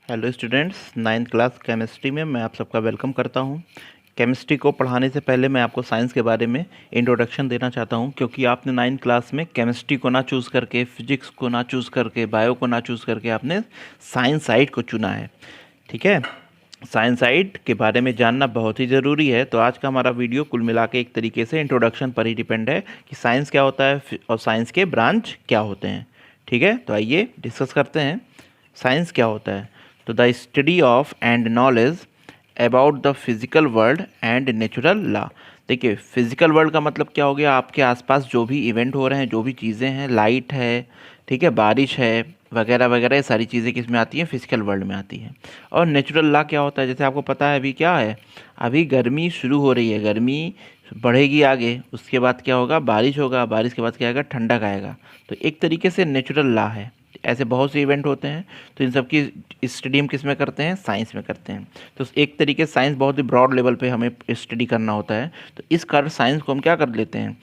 Hello students, ninth class chemistry में मैं आप सबका वेलकम करता हूं। केमिस्ट्री को पढ़ाने से पहले मैं आपको साइंस के बारे में इंट्रोडक्शन देना चाहता हूं, क्योंकि आपने नाइन्थ क्लास में केमिस्ट्री को ना चूज़ करके, फिजिक्स को ना चूज़ करके, बायो को ना चूज़ करके आपने साइंस साइड को चुना है। ठीक है, साइंस साइड के बारे में जानना बहुत ही ज़रूरी है। तो आज का हमारा वीडियो कुल मिला के एक तरीके से इंट्रोडक्शन पर ही डिपेंड है कि साइंस क्या होता है और साइंस के ब्रांच क्या होते हैं। ठीक है, तो आइए डिस्कस करते हैं साइंस क्या होता है। तो the study of and knowledge about the physical world and natural law. देखिए, फिजिकल वर्ल्ड का मतलब क्या हो गया, आपके आसपास जो भी इवेंट हो रहे हैं, जो भी चीज़ें हैं, लाइट है, ठीक है, बारिश है, वगैरह वगैरह, ये सारी चीज़ें किस में आती हैं, फिजिकल वर्ल्ड में आती हैं। और नेचुरल लॉ क्या होता है, जैसे आपको पता है अभी क्या है, अभी गर्मी शुरू हो रही है, गर्मी बढ़ेगी आगे, उसके बाद क्या होगा, बारिश होगा, बारिश के बाद क्या आएगा, ठंडक आएगा। तो एक तरीके से नेचुरल लॉ है। ऐसे बहुत से इवेंट होते हैं, तो इन सब की स्टडी हम किस में करते हैं, साइंस में करते हैं। तो एक तरीके से साइंस बहुत ही ब्रॉड लेवल पे हमें स्टडी करना होता है। तो इस कारण साइंस को हम क्या कर लेते हैं,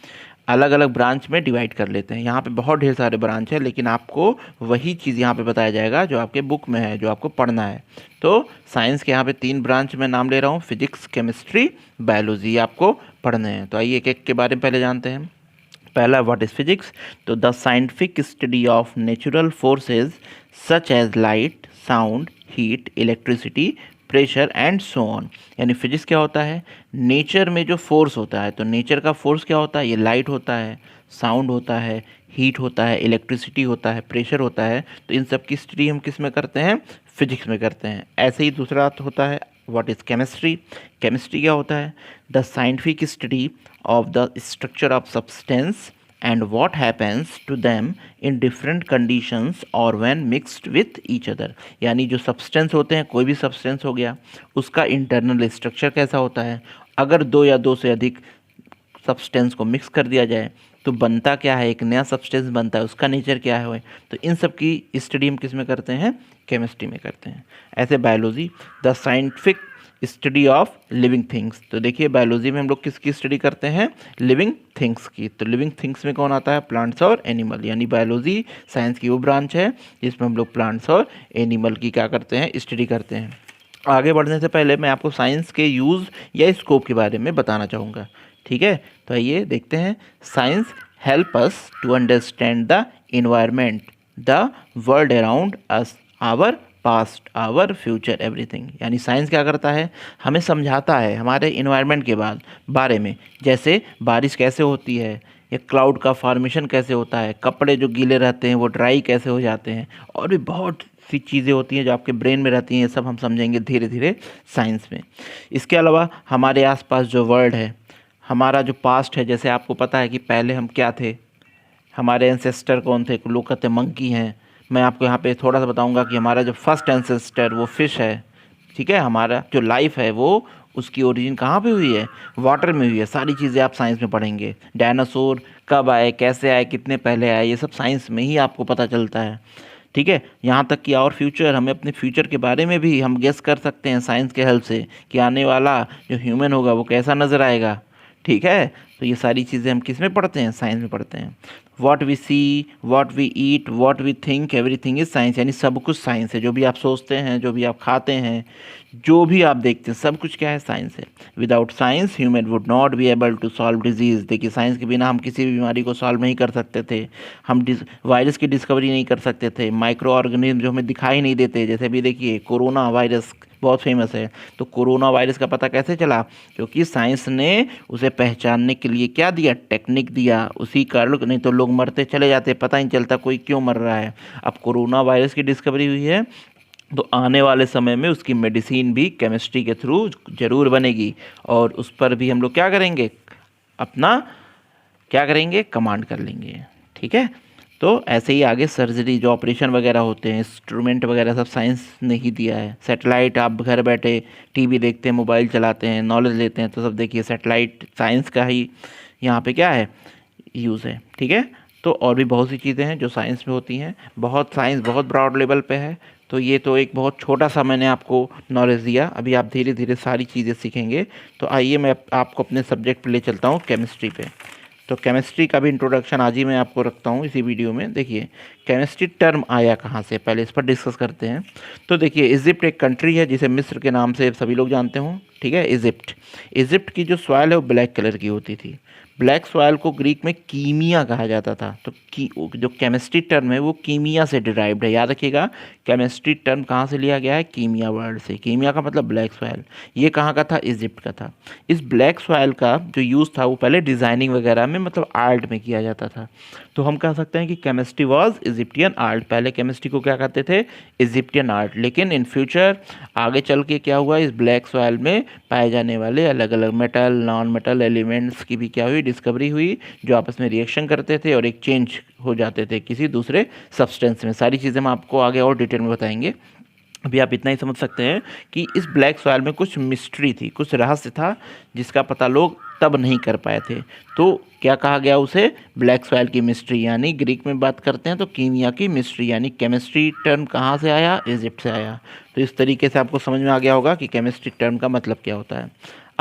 अलग अलग ब्रांच में डिवाइड कर लेते हैं। यहाँ पे बहुत ढेर सारे ब्रांच है, लेकिन आपको वही चीज़ यहाँ पे बताया जाएगा जो आपके बुक में है, जो आपको पढ़ना है। तो साइंस के यहाँ पे 3 ब्रांच में नाम ले रहा हूँ, फिजिक्स, केमिस्ट्री, बायोलॉजी आपको पढ़ने हैं। तो आइए एक एक के बारे में पहले जानते हैं। पहला, व्हाट इज़ फिजिक्स। तो the scientific study of natural forces such as light, sound, heat, electricity, pressure and so on. यानी फिजिक्स क्या होता है, नेचर में जो फोर्स होता है। तो नेचर का फोर्स क्या होता है, ये लाइट होता है, साउंड होता है, हीट होता है, इलेक्ट्रिसिटी होता है, प्रेशर होता है। तो इन सब की स्टडी हम किस में करते हैं, फिजिक्स में करते हैं। ऐसे ही दूसरा होता है, व्हाट इज़ केमिस्ट्री। केमिस्ट्री क्या होता है, the scientific study of the structure of substance and what happens to them in different conditions or when mixed with each other। यानी जो सब्सटेंस होते हैं, कोई भी सब्सटेंस हो गया, उसका इंटरनल स्ट्रक्चर कैसा होता है, अगर दो या दो से अधिक सब्सटेंस को मिक्स कर दिया जाए तो बनता क्या है, एक नया सब्सटेंस बनता है, उसका नेचर क्या है। तो इन सब की स्टडी हम किस में करते हैं, केमिस्ट्री में करते हैं। ऐसे biology, the scientific study of living things. तो देखिए, बायोलॉजी में हम लोग किसकी स्टडी करते हैं, लिविंग थिंग्स की। तो लिविंग थिंग्स में कौन आता है, प्लांट्स और एनिमल। यानी बायोलॉजी साइंस की वो ब्रांच है जिसमें हम लोग प्लांट्स और एनिमल की क्या करते हैं, स्टडी करते हैं। आगे बढ़ने से पहले मैं आपको साइंस के यूज़ या स्कोप के बारे में बताना चाहूँगा। ठीक है, तो आइए देखते हैं। Science help us to understand the environment, the world around us, our past, our future, everything. यानी साइंस क्या करता है, हमें समझाता है हमारे इन्वायरमेंट के बारे में, जैसे बारिश कैसे होती है, या क्लाउड का फॉर्मेशन कैसे होता है, कपड़े जो गीले रहते हैं वो ड्राई कैसे हो जाते हैं, और भी बहुत सी चीज़ें होती हैं जो आपके ब्रेन में रहती हैं। ये सब हम समझेंगे धीरे धीरे साइंस में। इसके अलावा हमारे आसपास जो वर्ल्ड है, हमारा जो पास्ट है, जैसे आपको पता है कि पहले हम क्या थे, हमारे एंसेस्टर कौन थे, लोग कहते हैं मंकी हैं। मैं आपको यहाँ पे थोड़ा सा बताऊंगा कि हमारा जो फर्स्ट एंसेस्टर वो फिश है। ठीक है, हमारा जो लाइफ है वो, उसकी ओरिजिन कहाँ पे हुई है, वाटर में हुई है। सारी चीज़ें आप साइंस में पढ़ेंगे। डायनासोर कब आए, कैसे आए, कितने पहले आए, ये सब साइंस में ही आपको पता चलता है। ठीक है, यहाँ तक कि और फ्यूचर, हमें अपने फ्यूचर के बारे में भी हम गेस कर सकते हैं साइंस के हेल्प से, कि आने वाला जो ह्यूमन होगा वो कैसा नज़र आएगा। ठीक है, तो ये सारी चीज़ें हम किस में पढ़ते हैं, साइंस में पढ़ते हैं। What we see, what we eat, what we think, everything is science. यानी सब कुछ साइंस है। जो भी आप सोचते हैं, जो भी आप खाते हैं, जो भी आप देखते हैं, सब कुछ क्या है, साइंस है। Without science human would not be able to solve disease. देखिए, साइंस के बिना हम किसी भी बीमारी को सॉल्व नहीं कर सकते थे। हम वायरस की डिस्कवरी नहीं कर सकते थे। माइक्रो ऑर्गेनिज्म जो हमें दिखाई नहीं देते, जैसे अभी देखिए कोरोना वायरस बहुत फेमस है। तो कोरोना वायरस का पता कैसे चला, क्योंकि साइंस ने उसे पहचानने के लिए क्या दिया, टेक्निक दिया। उसी कारण, नहीं तो लोग मरते चले जाते, पता नहीं चलता कोई क्यों मर रहा है। अब कोरोना वायरस की डिस्कवरी हुई है, तो आने वाले समय में उसकी मेडिसिन भी केमिस्ट्री के थ्रू ज़रूर बनेगी, और उस पर भी हम लोग क्या करेंगे, अपना क्या करेंगे, कमांड कर लेंगे। ठीक है, तो ऐसे ही आगे सर्जरी, जो ऑपरेशन वगैरह होते हैं, इंस्ट्रूमेंट वगैरह, सब साइंस ने ही दिया है। सेटेलाइट, आप घर बैठे टीवी देखते हैं, मोबाइल चलाते हैं, नॉलेज लेते हैं, तो सब देखिए सेटेलाइट साइंस का ही यहाँ पे क्या है, यूज़ है। ठीक है, तो और भी बहुत सी चीज़ें हैं जो साइंस में होती हैं। बहुत साइंस बहुत ब्रॉड लेवल पे है। तो ये तो एक बहुत छोटा सा मैंने आपको नॉलेज दिया, अभी आप धीरे धीरे सारी चीज़ें सीखेंगे। तो आइए मैं आपको अपने सब्जेक्ट पे ले चलता हूँ, केमिस्ट्री पे। तो केमिस्ट्री का भी इंट्रोडक्शन आज ही मैं आपको रखता हूँ इसी वीडियो में। देखिए केमिस्ट्री टर्म आया कहाँ से, पहले इस पर डिस्कस करते हैं। तो देखिए इजिप्ट एक कंट्री है जिसे मिस्र के नाम से सभी लोग जानते हों, ठीक है। इजिप्ट की जो सॉइल है वो ब्लैक कलर की होती थी। ब्लैक सॉइल को ग्रीक में कीमिया कहा जाता था। तो जो केमिस्ट्री टर्म है वो कीमिया से डिराइव्ड है, याद रखिएगा। केमिस्ट्री टर्म कहाँ से लिया गया है, कीमिया वर्ड से। कीमिया का मतलब ब्लैक सॉइल। ये कहाँ का था, इजिप्ट का था। इस ब्लैक सॉइल का जो यूज़ था वो पहले डिज़ाइनिंग वगैरह में, मतलब आर्ट में किया जाता था। तो हम कह सकते हैं कि केमिस्ट्री वॉज इजिप्टियन आर्ट। पहले केमिस्ट्री को क्या कहते थे, इजिप्टियन आर्ट। लेकिन इन फ्यूचर आगे चल के क्या हुआ, इस ब्लैक सॉइल में पाए जाने वाले अलग अलग मेटल, नॉन मेटल एलिमेंट्स की भी क्या हुई, डिस्कवरी हुई, जो आपस में रिएक्शन करते थे और एक्सचेंज हो जाते थे किसी दूसरे सब्सटेंस में। सारी चीज़ें हम आपको आगे और डिटेल में बताएंगे। अभी आप इतना ही समझ सकते हैं कि इस ब्लैक सॉइल में कुछ मिस्ट्री थी, कुछ रहस्य था जिसका पता लोग तब नहीं कर पाए थे। तो क्या कहा गया उसे, ब्लैक सॉइल की मिस्ट्री, यानी ग्रीक में बात करते हैं तो कीमिया की मिस्ट्री। यानी केमिस्ट्री टर्म कहाँ से आया, इजिप्ट से आया। तो इस तरीके से आपको समझ में आ गया होगा कि केमिस्ट्री टर्म का मतलब क्या होता है।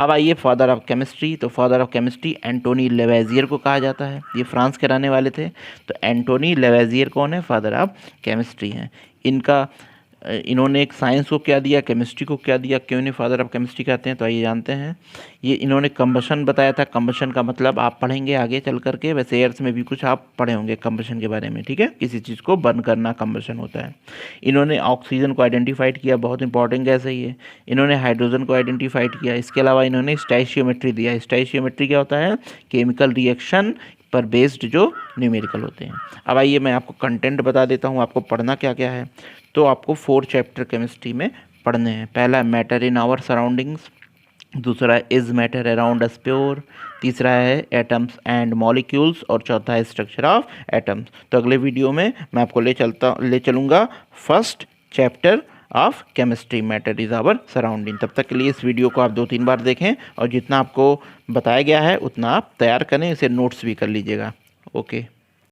अब आइए फादर ऑफ केमिस्ट्री। तो फादर ऑफ केमिस्ट्री एंटोनी लेवेजियर को कहा जाता है। ये फ्रांस के रहने वाले थे। तो एंटोनी लेवेजियर कौन है, फादर ऑफ केमिस्ट्री हैं। इन्होंने एक साइंस को क्या दिया, केमिस्ट्री को क्या दिया, क्यों इन्हें फादर ऑफ केमिस्ट्री कहते हैं, तो आइए जानते हैं। ये इन्होंने कंबशन बताया था। कंबशन का मतलब आप पढ़ेंगे आगे चल करके, वैसे एयर्स में भी कुछ आप पढ़े होंगे कंबशन के बारे में, ठीक है। किसी चीज़ को बर्न करना कंबशन होता है। इन्होंने ऑक्सीजन को आइडेंटिफाइड किया, बहुत इंपॉर्टेंट गैस है ये। इन्होंने हाइड्रोजन को आइडेंटिफाइड किया। इसके अलावा इन्होंने स्टोइचियोमेट्री दिया। स्टोइचियोमेट्री क्या होता है, केमिकल रिएक्शन पर बेस्ड जो न्यूमेरिकल होते हैं। अब आइए मैं आपको कंटेंट बता देता हूँ, आपको पढ़ना क्या क्या है। तो आपको 4 चैप्टर केमिस्ट्री में पढ़ने हैं। पहला मैटर इन आवर सराउंडिंग्स, दूसरा is matter around us pure, तीसरा है एटम्स एंड मॉलिक्यूल्स, और चौथा है स्ट्रक्चर ऑफ एटम्स। तो अगले वीडियो में मैं आपको ले चलूँगा first chapter of chemistry, matter is our surrounding. तब तक के लिए इस वीडियो को आप 2-3 बार देखें और जितना आपको बताया गया है उतना आप तैयार करें, इसे नोट्स भी कर लीजिएगा। ओके।